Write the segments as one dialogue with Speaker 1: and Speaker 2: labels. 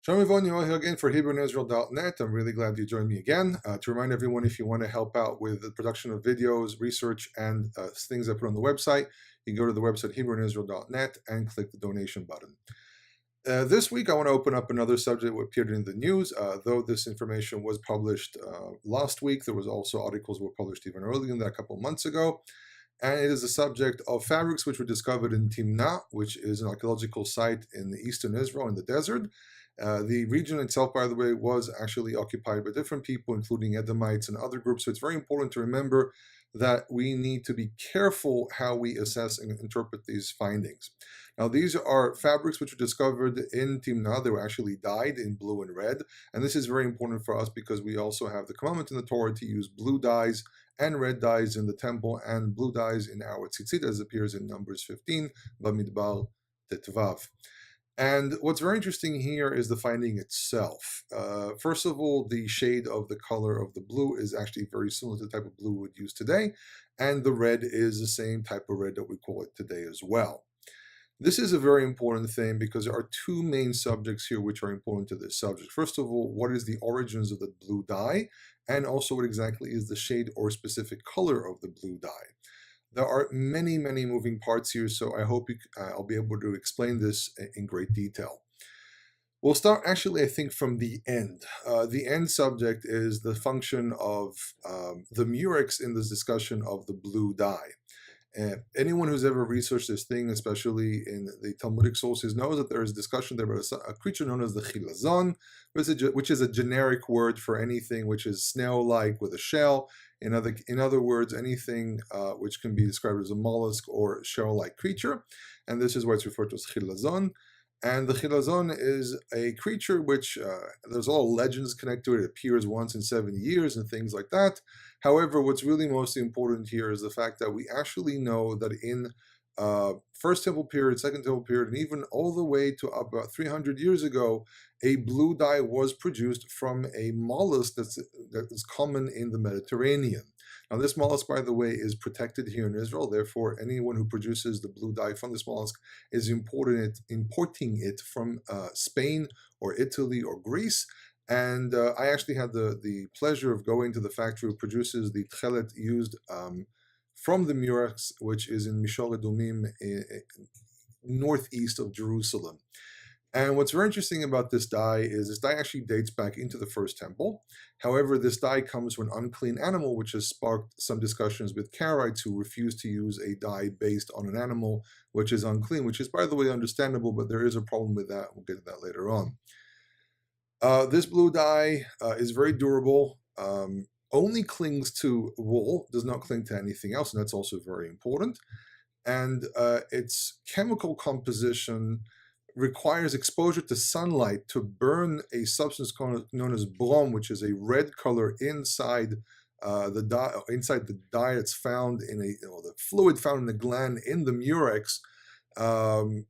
Speaker 1: Shalom everyone, you're all here again for HebrewInIsrael.net. I'm really glad you joined me again. To remind everyone, if you want to help out with the production of videos, research, and things I put on the website, you can go to the website HebrewInIsrael.net and click the donation button. This week, I want to open up another subject that appeared in the news. Though this information was published last week, there was also articles that were published even earlier than that, a couple of months ago. And it is the subject of fabrics which were discovered in Timn'a, which is an archaeological site in eastern Israel in the desert. The region itself, by the way, was actually occupied by different people, including Edomites and other groups. So it's very important to remember that we need to be careful how we assess and interpret these findings. Now, these are fabrics which were discovered in Timn'a. They were actually dyed in blue and red. And this is very important for us because we also have the commandment in the Torah to use blue dyes and red dyes in the temple and blue dyes in our tzitzit, as appears in Numbers 15, Bamidbar Tetvav. And what's very interesting here is the finding itself. First of all, the shade of the color of the blue is actually very similar to the type of blue we would use today, and the red is the same type of red that we call it today as well. This is a very important thing because there are two main subjects here which are important to this subject. First of all, what is the origins of the blue dye, and also what exactly is the shade or specific color of the blue dye. There are many moving parts here, so I hope I'll be able to explain this in great detail. We'll start actually, I think, from the end. The end subject is the function of the murex in this discussion of the blue dye. Anyone who's ever researched this thing, especially in the Talmudic sources, knows that there is discussion there about a creature known as the chilazon, which is a generic word for anything which is snail-like with a shell. In other words, anything which can be described as a mollusk or shell-like creature, and this is why it's referred to as chilazon. And the chilazon is a creature which, there's a lot of legends connected to it. It appears once in 70 years and things like that. However, what's really most important here is the fact that we actually know that in First Temple period, Second Temple period, and even all the way to about 300 years ago, a blue dye was produced from a mollusk that is common in the Mediterranean. Now, this mollusk, by the way, is protected here in Israel. Therefore, anyone who produces the blue dye from this mollusk is importing it from Spain or Italy or Greece. And I actually had the pleasure of going to the factory who produces the Tekhelet used from the murex, which is in Mishor Edumim, northeast of Jerusalem. And what's very interesting about this dye is this dye actually dates back into the First Temple. However, this dye comes from an unclean animal, which has sparked some discussions with Karaites who refuse to use a dye based on an animal which is unclean, which is, by the way, understandable, but there is a problem with that. We'll get to that later on. This blue dye is very durable, only clings to wool, does not cling to anything else, and that's also very important. And its chemical composition requires exposure to sunlight to burn a substance known as brom, which is a red color inside the dye that's found in the fluid found in the gland in the murex, that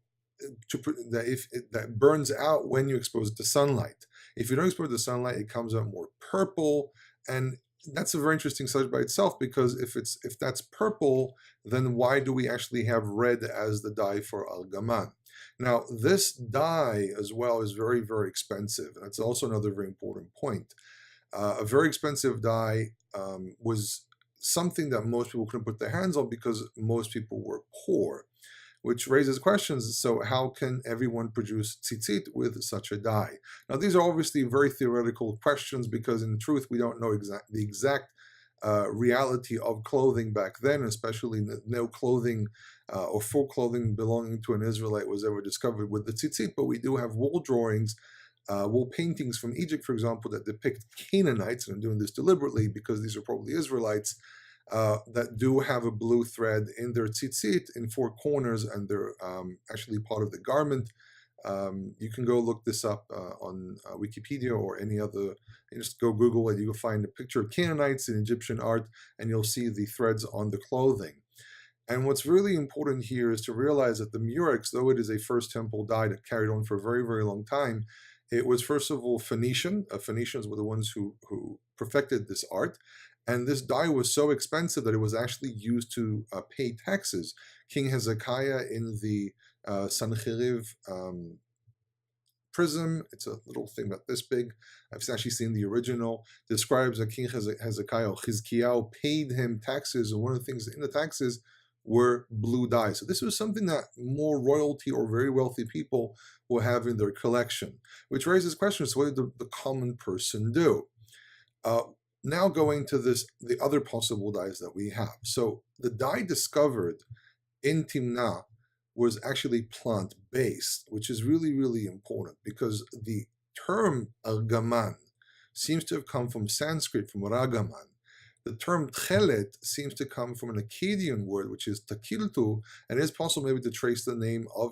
Speaker 1: burns out when you expose it to sunlight. If you don't expose it to sunlight, it comes out more purple, and that's a very interesting subject by itself, because if that's purple, then why do we actually have red as the dye for argaman? Now, this dye as well is very expensive. That's also another very important point. A very expensive dye was something that most people couldn't put their hands on because most people were poor, which raises questions. So how can everyone produce tzitzit with such a dye? Now, these are obviously very theoretical questions because in truth, we don't know the exact reality of clothing back then, especially no clothing or full clothing belonging to an Israelite was ever discovered with the tzitzit, but we do have wool drawings, wool paintings from Egypt, for example, that depict Canaanites, and I'm doing this deliberately because these are probably Israelites, that do have a blue thread in their tzitzit in four corners, and they're actually part of the garment. You can go look this up on Wikipedia or any other. You just go Google it. You'll find a picture of Canaanites in Egyptian art, and you'll see the threads on the clothing. And what's really important here is to realize that the murex, though it is a First Temple dye that carried on for a very long time, it was first of all Phoenician. Phoenicians were the ones who perfected this art. And this dye was so expensive that it was actually used to pay taxes. King Hezekiah in the Sancheriv prism. It's a little thing about this big. I've actually seen the original. Describes that King Hezekiah, Chizkiyahu, paid him taxes, and one of the things in the taxes were blue dyes. So this was something that more royalty or very wealthy people will have in their collection, which raises questions: what did the common person do? Uh, Now going to the other possible dyes that we have. So the dye discovered in Timn'a was actually plant-based, which is really, really important because the term argaman seems to have come from Sanskrit, from ragaman. The term Tekhelet seems to come from an Akkadian word, which is takiltu, and it is possible maybe to trace the name of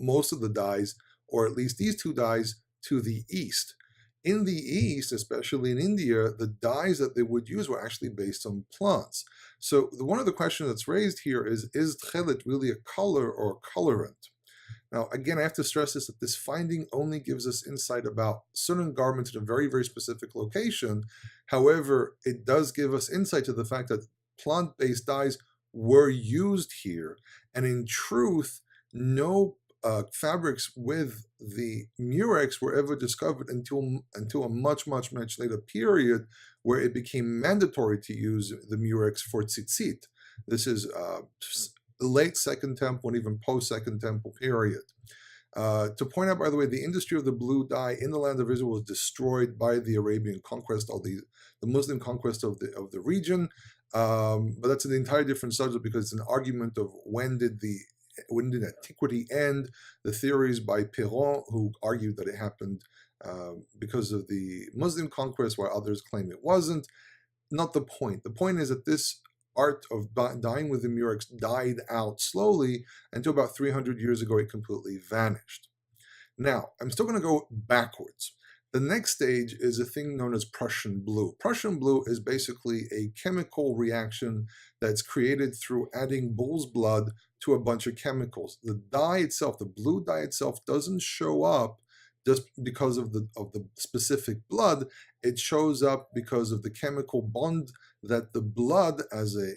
Speaker 1: most of the dyes, or at least these two dyes, to the east. In the East, especially in India, the dyes that they would use were actually based on plants. So one of the questions that's raised here is Tekhelet really a color or a colorant? Now, again, I have to stress this, that this finding only gives us insight about certain garments in a very, very specific location. However, it does give us insight to the fact that plant-based dyes were used here. And in truth, no fabrics with the murex were ever discovered until a much later period, where it became mandatory to use the murex for tzitzit. This is late Second Temple and even post Second Temple period. To point out, by the way, the industry of the blue dye in the land of Israel was destroyed by the Arabian conquest, or the Muslim conquest of the region. But that's an entirely different subject, because it's an argument of when did antiquity end. The theories by Perron, who argued that it happened because of the Muslim conquest, while others claim it wasn't. Not the point. The point is that this art of dyeing with the murex died out slowly until about 300 years ago it completely vanished. Now, I'm still going to go backwards. The next stage is a thing known as Prussian blue. Prussian blue is basically a chemical reaction that's created through adding bull's blood to a bunch of chemicals. The dye itself, the blue dye itself, doesn't show up just because of the specific blood. It shows up because of the chemical bond that the blood, as a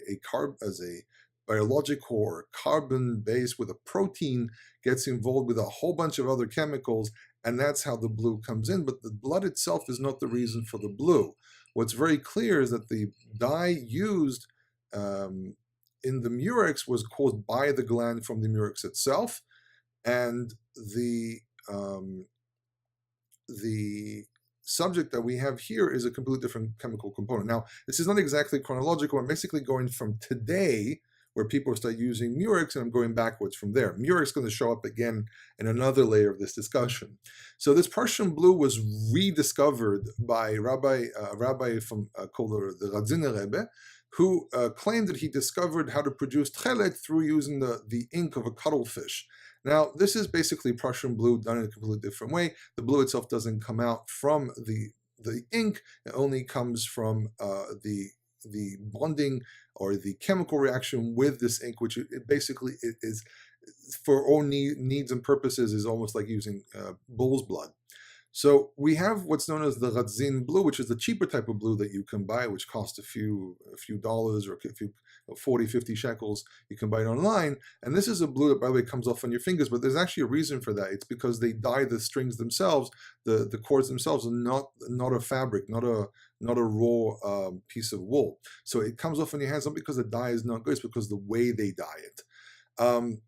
Speaker 1: biological or carbon base with a protein, gets involved with a whole bunch of other chemicals, and that's how the blue comes in. But the blood itself is not the reason for the blue. What's very clear is that the dye used in the murex was caused by the gland from the murex itself, and the subject that we have here is a completely different chemical component. Now, this is not exactly chronological. I'm basically going from today, where people start using murex, and I'm going backwards from there. Murex is going to show up again in another layer of this discussion. So this Prussian blue was rediscovered by a rabbi from called the Radziner Rebbe, who claimed that he discovered how to produce Tekhelet through using the ink of a cuttlefish. Now, this is basically Prussian blue done in a completely different way. The blue itself doesn't come out from the ink. It only comes from the bonding or the chemical reaction with this ink, which it basically is, for all needs and purposes, is almost like using bull's blood. So we have what's known as the Radzin blue, which is the cheaper type of blue that you can buy, which costs a few dollars, or a few 40, 50 shekels. You can buy it online. And this is a blue that, by the way, comes off on your fingers, but there's actually a reason for that. It's because they dye the strings themselves, the cords themselves, and not a fabric, not a raw piece of wool. So it comes off on your hands, not because the dye is not good, it's because the way they dye it.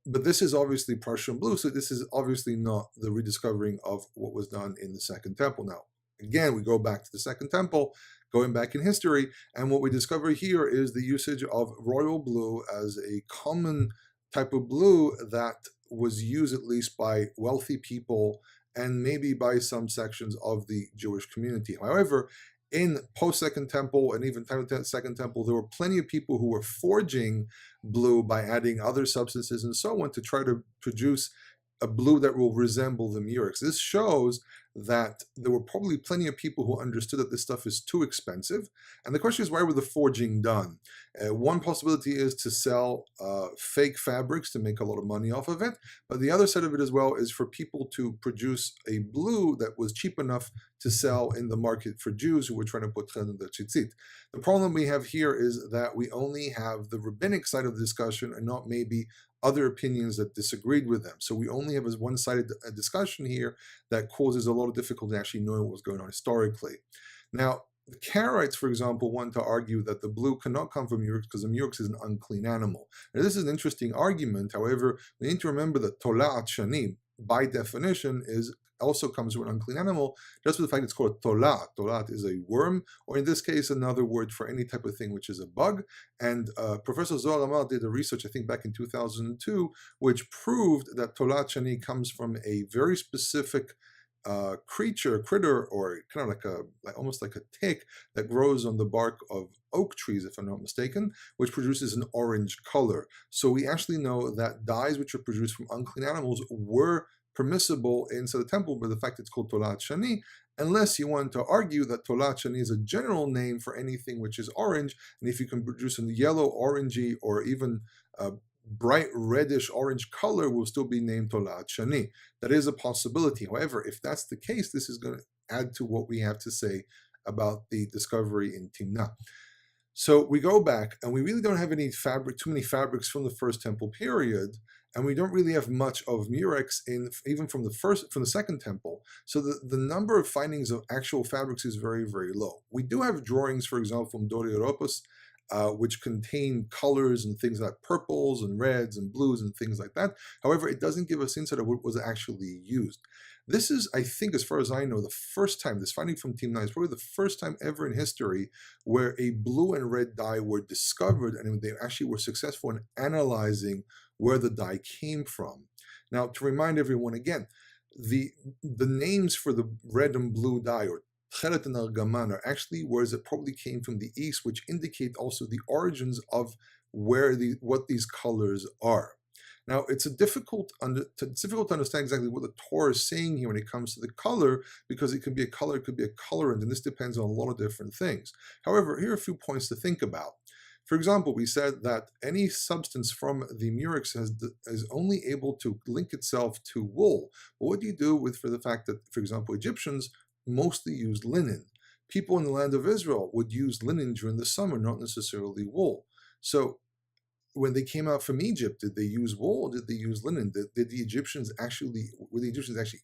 Speaker 1: But this is obviously Prussian blue, so this is obviously not the rediscovering of what was done in the Second Temple. Now, again, we go back to the Second Temple, going back in history, and what we discover here is the usage of royal blue as a common type of blue that was used at least by wealthy people and maybe by some sections of the Jewish community. However, in post-Second Temple and even time of Second Temple, there were plenty of people who were forging blue by adding other substances and so on to try to produce a blue that will resemble the murex. This shows that there were probably plenty of people who understood that this stuff is too expensive. And the question is, why were the forging done? One possibility is to sell fake fabrics to make a lot of money off of it. But the other side of it as well is for people to produce a blue that was cheap enough to sell in the market for Jews who were trying to put Tekhelet in the tzitzit. The problem we have here is that we only have the rabbinic side of the discussion and not maybe other opinions that disagreed with them. So we only have a one-sided discussion here that causes a lot of difficulty actually knowing what was going on historically. Now, the Karaites, for example, want to argue that the blue cannot come from Murex because the Murex is an unclean animal. Now, this is an interesting argument. However, we need to remember that Tola'at Shani, by definition, also comes from an unclean animal, just for the fact it's called Tolat. Tolat is a worm, or in this case, another word for any type of thing which is a bug. And Professor Zohar Amal did a research, I think back in 2002, which proved that Tolat Shani comes from a very specific critter, or kind of almost like a tick that grows on the bark of oak trees, if I'm not mistaken, which produces an orange color. So we actually know that dyes which are produced from unclean animals were permissible inside the temple, but the fact it's called Tolat Shani, unless you want to argue that Tolat Shani is a general name for anything which is orange, and if you can produce a yellow, orangey, or even bright reddish orange color, will still be named Tolat Shani. That is a possibility. However, if that's the case, this is going to add to what we have to say about the discovery in Timn'a. So we go back, and we really don't have too many fabrics from the first temple period, and we don't really have much of murex even from the second temple. So the number of findings of actual fabrics is very, very low. We do have drawings, for example, from Dor Europos, which contain colors and things like purples and reds and blues and things like that. However, it doesn't give us insight of what was actually used. This is, I think, as far as I know, the first time, this finding from Timn'a is probably the first time ever in history where a blue and red dye were discovered, and they actually were successful in analyzing where the dye came from. Now, to remind everyone again, the names for the red and blue dye, or Tekhelet and Argaman, are actually words that probably came from the east, which indicate also the origins of what these colors are. Now, it's difficult to understand exactly what the Torah is saying here when it comes to the color, because it could be a color, it could be a colorant, and this depends on a lot of different things. However, here are a few points to think about. For example, we said that any substance from the murex is only able to link itself to wool. But what do you do for the fact that, for example, Egyptians mostly used linen? People in the land of Israel would use linen during the summer, not necessarily wool. So when they came out from Egypt, did they use wool or did they use linen? Were the Egyptians actually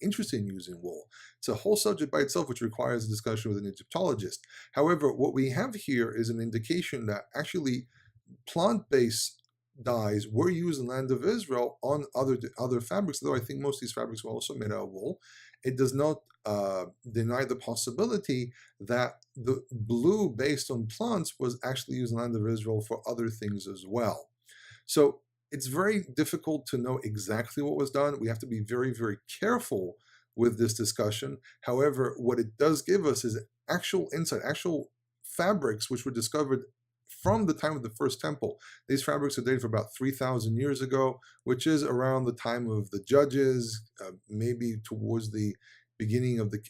Speaker 1: interested in using wool? It's a whole subject by itself, which requires a discussion with an Egyptologist. However, what we have here is an indication that actually plant-based dyes were used in the land of Israel on other fabrics, though I think most of these fabrics were also made out of wool. It does not deny the possibility that the blue based on plants was actually used in the land of Israel for other things as well. So it's very difficult to know exactly what was done. We have to be very, very careful with this discussion. However, what it does give us is actual insight, actual fabrics which were discovered from the time of the first temple. These fabrics are dated for about 3,000 years ago, which is around the time of the judges, maybe towards the beginning of the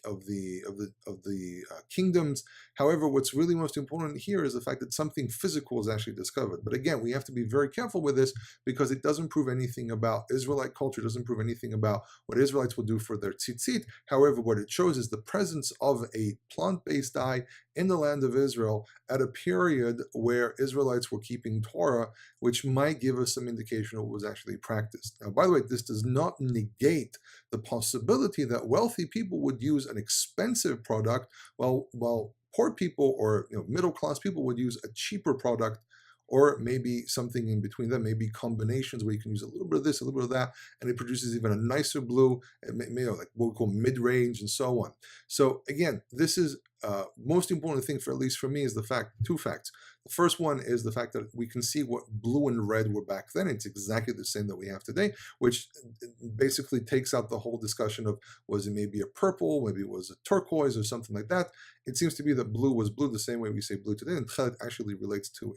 Speaker 1: kingdoms. However, what's really most important here is the fact that something physical is actually discovered. But again, we have to be very careful with this, because it doesn't prove anything about Israelite culture, doesn't prove anything about what Israelites will do for their tzitzit. However, what it shows is the presence of a plant-based dye in the land of Israel at a period where Israelites were keeping Torah, which might give us some indication of what was actually practiced. Now, by the way, this does not negate the possibility that wealthy people would use an expensive product, while poor people or middle-class people would use a cheaper product, or maybe something in between them, maybe combinations where you can use a little bit of this, a little bit of that, and it produces even a nicer blue, like what we call mid-range and so on. So again, this is most important thing, for at least for me, is two facts. The first one is the fact that we can see what blue and red were back then. It's exactly the same that we have today, which basically takes out the whole discussion of, was it maybe a purple, maybe it was a turquoise or something like that. It seems to be that blue was blue the same way we say blue today, and Tekhelet actually relates to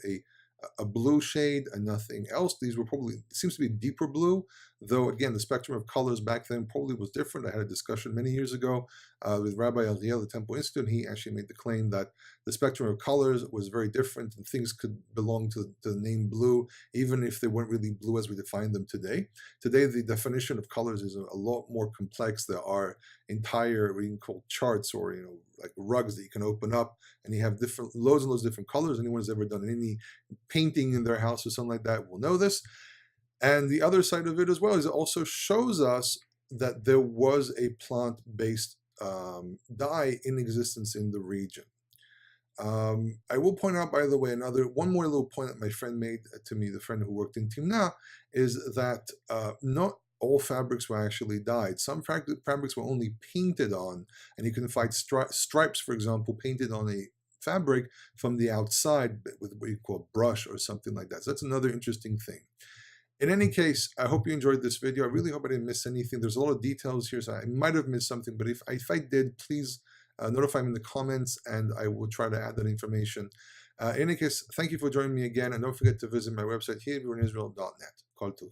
Speaker 1: a blue shade and nothing else. These were probably, it seems to be deeper blue, though again, the spectrum of colors back then probably was different. I had a discussion many years ago with Rabbi Ariel at the Temple Institute, and he actually made the claim that the spectrum of colors was very different, and things could belong to the name blue, even if they weren't really blue as we define them today. Today, the definition of colors is a lot more complex. There are entire, what you can call charts, or like rugs that you can open up, and you have loads and loads of different colors. Anyone who's ever done any painting in their house or something like that will know this. And the other side of it as well is it also shows us that there was a plant-based dye in existence in the region. I will point out, by the way, one more little point that my friend made to me, the friend who worked in Timn'a, is that not all fabrics were actually dyed. Some fabrics were only painted on, and you can find stripes, for example, painted on a fabric from the outside with what you call a brush or something like that. So that's another interesting thing. In any case, I hope you enjoyed this video. I really hope I didn't miss anything. There's a lot of details here, so I might have missed something, but if I did, please notify me in the comments, and I will try to add that information. In any case, thank you for joining me again, and don't forget to visit my website, hebrewisrael.net. Kol Tov.